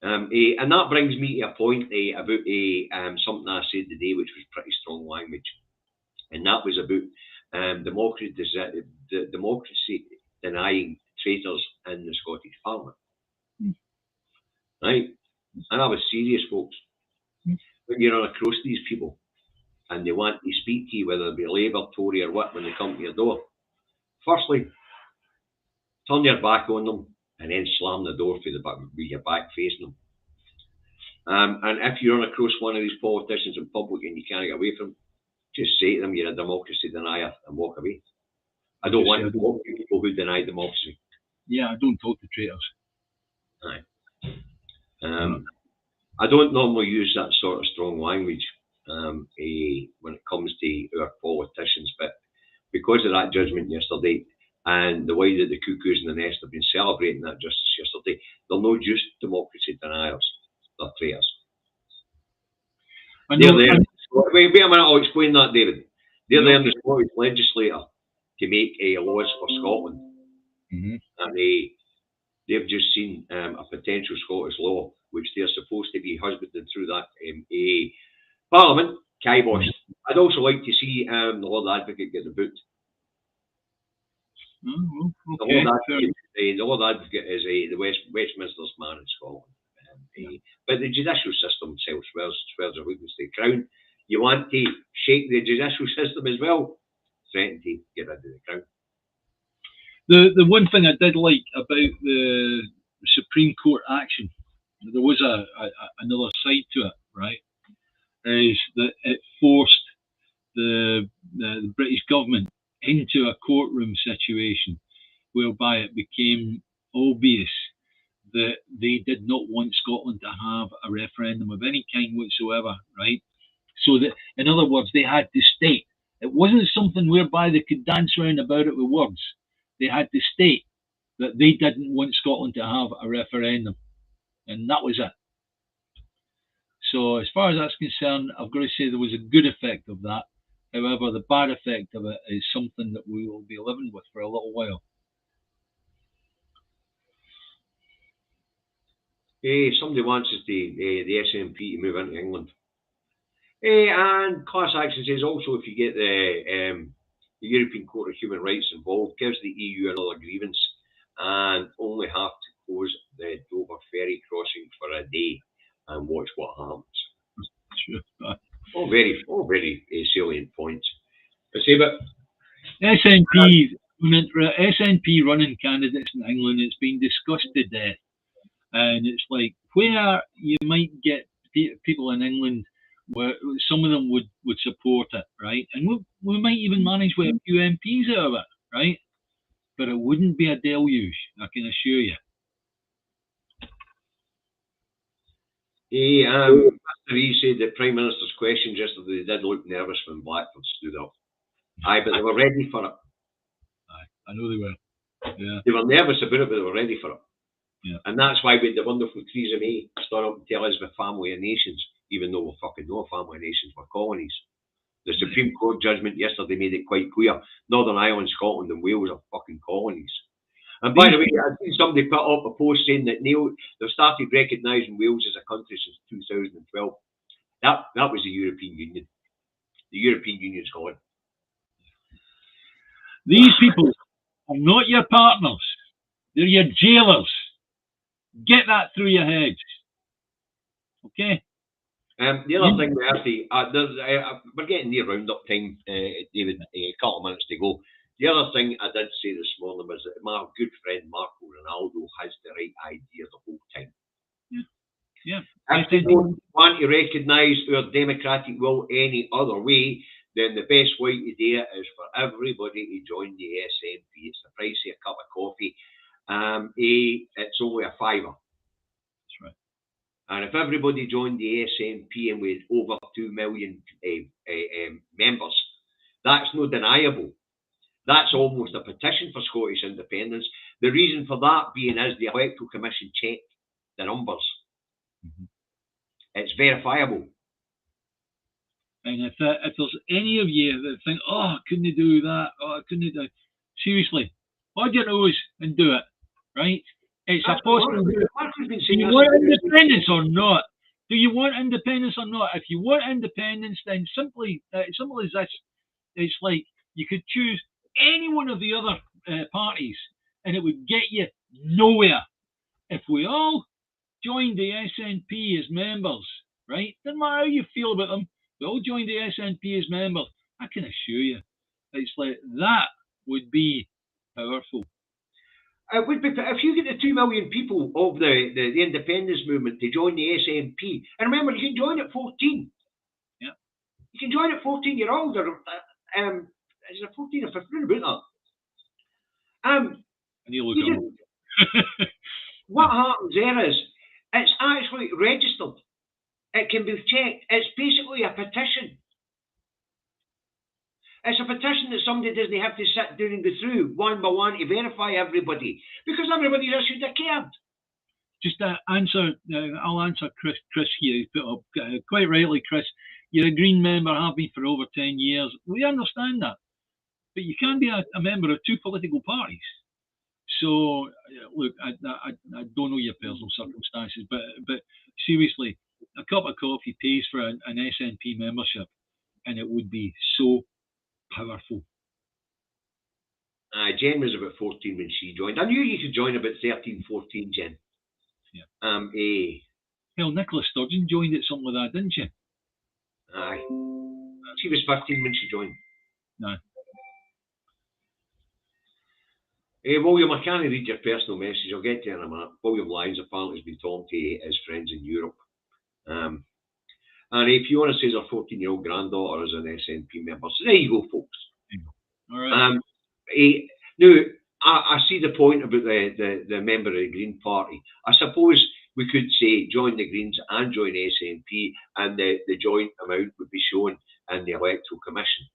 And that brings me to a point about something I said today, which was pretty strong language, and that was about democracy denying traitors in the Scottish Parliament. Right? And I was serious, folks. When you run across these people and they want to speak to you, whether it be Labour, Tory, or what, when they come to your door, firstly, turn your back on them and then slam the door with your back facing them. And if you run across one of these politicians in public and you can't get away from them, just say to them you're a democracy denier and walk away. I don't want to talk to people who deny democracy. Yeah, I don't talk to traitors. Aye. I don't normally use that sort of strong language when it comes to our politicians, but because of that judgment yesterday and the way that the cuckoos in the nest have been celebrating that justice yesterday, they're not just democracy deniers, they're traitors. Wait a minute, I'll explain that, David. They're there in the Scottish legislature to make laws for Scotland. And they've just seen a potential Scottish law, which they're supposed to be husbanding through that Parliament, kiboshed. I'd also like to see the Lord Advocate get the boot. Okay. The Lord Advocate is the Westminster's man in Scotland. But the judicial system itself swears a weakness to the Crown. You want to shake the judicial system as well, threaten to get rid of the Crown. The one thing I did like about the Supreme Court action, there was another side to it, right? Is that it forced into a courtroom situation whereby it became obvious that they did not want Scotland to have a referendum of any kind whatsoever, right? So that, in other words, they had to state. It wasn't something whereby they could dance around about it with words. They had to state that they didn't want Scotland to have a referendum. And that was it. So as far as that's concerned, I've got to say there was a good effect of that. However, the bad effect of it is something that we will be living with for a little while. Somebody wants us the SNP to move into England. And Class Action says also if you get the European Court of Human Rights involved, gives the EU another grievance and only have to close the Dover ferry crossing for a day and watch what happens. All very salient points. I say, but SNP running candidates in England, it's been discussed to death. And it's like where you might get people in England where some of them would support it, right? And we might even manage with a few MPs out of it, right? But it wouldn't be a deluge, I can assure you. Mr. E said the Prime Minister's questions yesterday did look nervous when Blackford stood up. Aye, but they were ready for it. Aye, I know they were. Yeah. They were nervous about it, but they were ready for it. Yeah. And that's why we had the wonderful Theresa May stand up and tell us we're family of nations, even though we're fucking no family of nations, we're colonies. The Supreme Court judgment yesterday made it quite clear Northern Ireland, Scotland and Wales are fucking colonies. And by the way, I've seen somebody put up a post saying that they've started recognising Wales as a country since 2012. That was the European Union. The European Union's gone. These people are not your partners. They're your jailers. Get that through your heads. Okay? The other thing we have to, we're getting near roundup time, David, a couple of minutes to go. The other thing I did say this morning was that my good friend Marco Ronaldo has the right idea the whole time. Yeah. If they don't want to recognise our democratic will any other way, then the best way to do it is for everybody to join the SNP. It's the price of a cup of coffee. It's only a £5. That's right. And if everybody joined the SNP and we had over 2 million members, that's no deniable. That's almost a petition for Scottish independence. The reason for that being is the Electoral Commission checked the numbers. Mm-hmm. It's verifiable. And if there's any of you that think, oh, couldn't they do that? Oh, couldn't they do? Seriously, hold your nose and do it, right? It's a possibility. Do you want independence or not? Do you want independence or not? If you want independence, then simple as this. It's like you could choose any one of the other parties, and it would get you nowhere. If we all joined the SNP as members, right? Doesn't matter how you feel about them. We all joined the SNP as members. I can assure you, it's like that would be powerful. It would be if you get the 2 million people of the independence movement to join the SNP, and remember, you can join at 14. Yeah, you can join at 14 year old, or is it 14 or 15 about that? What happens there is it's actually registered. It can be checked. It's basically a petition. It's a petition that somebody doesn't have to sit down and go through one by one to verify everybody, because everybody's issued a card. Just I'll answer Chris here. Put up quite rightly, Chris. You're a Green member, have been for over 10 years. We understand that, but you can be a member of 2 political parties. So look, I don't know your personal circumstances, but seriously, a cup of coffee pays for an SNP membership, and it would be so powerful. Jen was about 14 when she joined. I knew you could join about 13, 14, Jen. Yeah. Hell, Nicola Sturgeon joined at something like that, didn't she? Aye. She was 15 when she joined. No. William, I can't read your personal message. I'll get to it in a minute. William Lyons apparently has been talking to his friends in Europe. And if you want to say his 14-year-old granddaughter is an SNP member, so there you go, folks. All right. Now, I see the point about the member of the Green Party. I suppose we could say join the Greens and join SNP, and the joint amount would be shown in the Electoral Commission.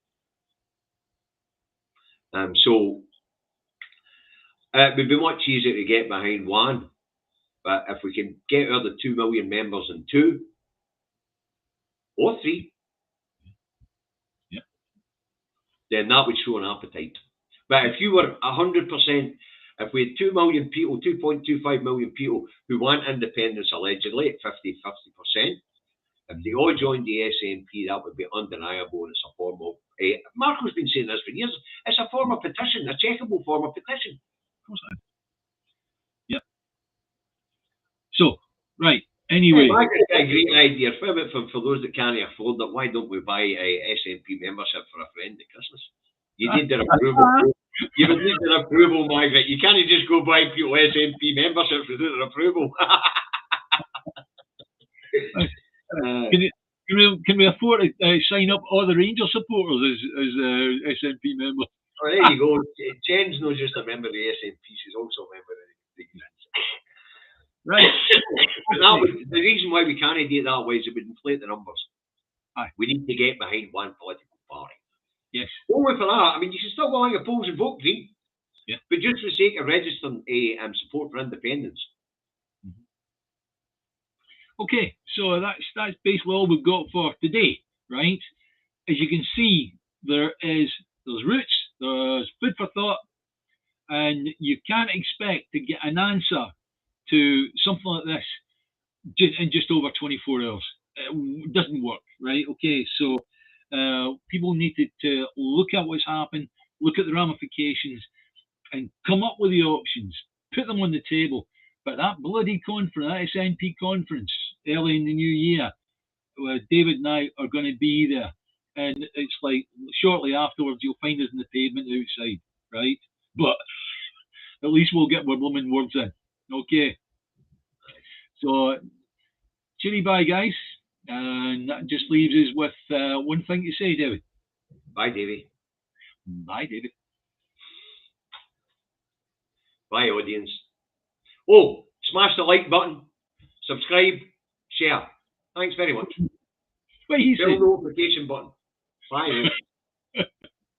So it would be much easier to get behind one, but if we can get out the 2 million members in 2 or 3, then that would show an appetite. But if you were 100%, if we had 2 million people, 2.25 million people who want independence allegedly at 50%, if they all joined the SNP, that would be undeniable, and it's a form of. Marco's been saying this for years. It's a form of petition, a checkable form of petition. Of course I am. Yep. So, right. Anyway, Marco's got a great idea. For those that can't afford it, why don't we buy a SNP membership for a friend at Christmas? You need their approval. You would need their approval, Margaret. You can't just go buy people SNP memberships without their approval. Can we afford to sign up all the Rangers supporters as SNP members? Oh, there you go. Jen's not just a member of the SNP, she's also a member of the Greens. Right. The reason why we can't do it that way is it would inflate the numbers. Aye. We need to get behind one political party. Yes. Only for that, I mean, you can still go on your polls and vote Green. Yeah. But just for the sake of registering support for independence. Okay, so that's basically all we've got for today, right? As you can see, there's roots, there's food for thought, and you can't expect to get an answer to something like this in just over 24 hours. It doesn't work, right? Okay, so people need to look at what's happened, look at the ramifications, and come up with the options, put them on the table. But that bloody conference, that SNP conference early in the new year, David and I are going to be there. And it's like shortly afterwards, you'll find us in the pavement outside, right? But at least we'll get our blooming words in. Okay. So, cheery bye, guys. And that just leaves us with one thing to say, David. Bye, Davey. Bye, David. Bye, audience. Oh, smash the like button, subscribe, share. Thanks very much. What you say? Bell notification button. Bye.